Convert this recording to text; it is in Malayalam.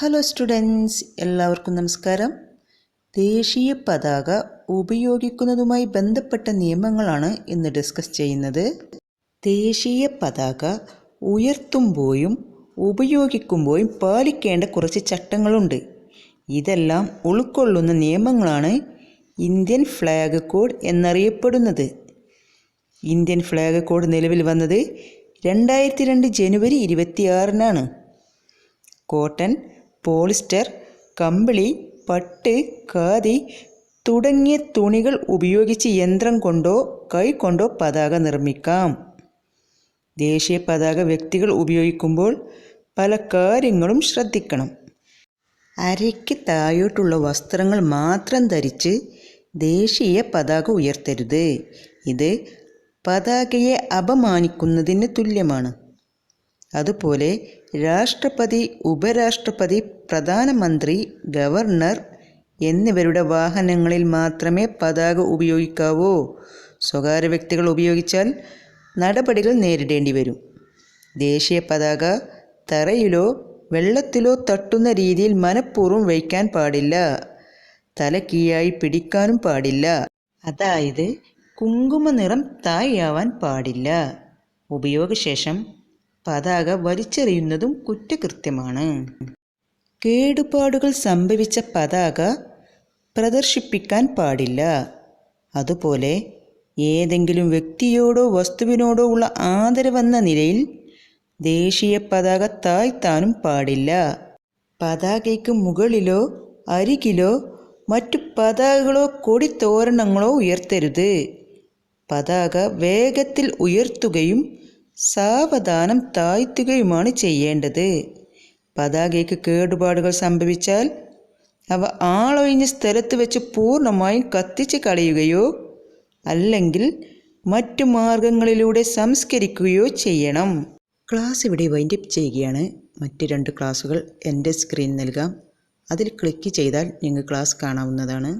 ഹലോ സ്റ്റുഡൻസ്, എല്ലാവർക്കും നമസ്കാരം. ദേശീയ പതാക ഉപയോഗിക്കുന്നതുമായി ബന്ധപ്പെട്ട നിയമങ്ങളാണ് ഇന്ന് ഡിസ്കസ് ചെയ്യുന്നത്. ദേശീയ പതാക ഉയർത്തുമ്പോഴും ഉപയോഗിക്കുമ്പോഴും പാലിക്കേണ്ട കുറച്ച് ചട്ടങ്ങളുണ്ട്. ഇതെല്ലാം ഉൾക്കൊള്ളുന്ന നിയമങ്ങളാണ് ഇന്ത്യൻ ഫ്ലാഗ് കോഡ് എന്നറിയപ്പെടുന്നത്. ഇന്ത്യൻ ഫ്ലാഗ് കോഡ് നിലവിൽ വന്നത് 2002 ജനുവരി 26-നാണ്. കോട്ടൺ, പോളിസ്റ്റർ, കമ്പിളി, പട്ട്, ഖാദി തുടങ്ങിയ തുണികൾ ഉപയോഗിച്ച് യന്ത്രം കൊണ്ടോ കൈകൊണ്ടോ പതാക നിർമ്മിക്കാം. ദേശീയ പതാക വ്യക്തികൾ ഉപയോഗിക്കുമ്പോൾ പല കാര്യങ്ങളും ശ്രദ്ധിക്കണം. അരയ്ക്ക് താഴോട്ടുള്ള വസ്ത്രങ്ങൾ മാത്രം ധരിച്ച് ദേശീയ പതാക ഉയർത്തരുത്. ഇത് പതാകയെ അപമാനിക്കുന്നതിന് തുല്യമാണ്. അതുപോലെ രാഷ്ട്രപതി, ഉപരാഷ്ട്രപതി, പ്രധാനമന്ത്രി, ഗവർണർ എന്നിവരുടെ വാഹനങ്ങളിൽ മാത്രമേ പതാക ഉപയോഗിക്കാവൂ. സ്വകാര്യ വ്യക്തികൾ ഉപയോഗിച്ചാൽ നടപടികൾ നേരിടേണ്ടി വരും. ദേശീയ പതാക തറയിലോ വെള്ളത്തിലോ തട്ടുന്ന രീതിയിൽ മനഃപൂർവ്വം വയ്ക്കാൻ പാടില്ല. തല കീഴായി പിടിക്കാനും പാടില്ല. അതായത് കുങ്കുമ നിറം താഴെയാവാൻ പാടില്ല. ഉപയോഗശേഷം പതാക വലിച്ചെറിയുന്നതും കുറ്റകൃത്യമാണ്. കേടുപാടുകൾ സംഭവിച്ച പതാക പ്രദർശിപ്പിക്കാൻ പാടില്ല. അതുപോലെ ഏതെങ്കിലും വ്യക്തിയോടോ വസ്തുവിനോടോ ഉള്ള ആദരവെന്ന നിലയിൽ ദേശീയ പതാക താഴ്ത്താനും പാടില്ല. പതാകയ്ക്ക് മുകളിലോ അരികിലോ മറ്റു പതാകകളോ കൊടിത്തോരണങ്ങളോ ഉയർത്തരുത്. പതാക വേഗത്തിൽ ഉയർത്തുകയും സാവധാനം താഴ്ത്തുകയുമാണ് ചെയ്യേണ്ടത്. പതാകയ്ക്ക് കേടുപാടുകൾ സംഭവിച്ചാൽ അവ ആളൊഴിഞ്ഞ സ്ഥലത്ത് വെച്ച് പൂർണ്ണമായും കത്തിച്ച് കളയുകയോ അല്ലെങ്കിൽ മറ്റു മാർഗങ്ങളിലൂടെ സംസ്കരിക്കുകയോ ചെയ്യണം. ക്ലാസ് ഇവിടെ വൈൻഡപ്പ് ചെയ്യുകയാണ്. മറ്റ് 2 ക്ലാസ്സുകൾ എൻ്റെ സ്ക്രീൻ നൽകാം. അതിൽ ക്ലിക്ക് ചെയ്താൽ നിങ്ങൾക്ക് ക്ലാസ് കാണാവുന്നതാണ്.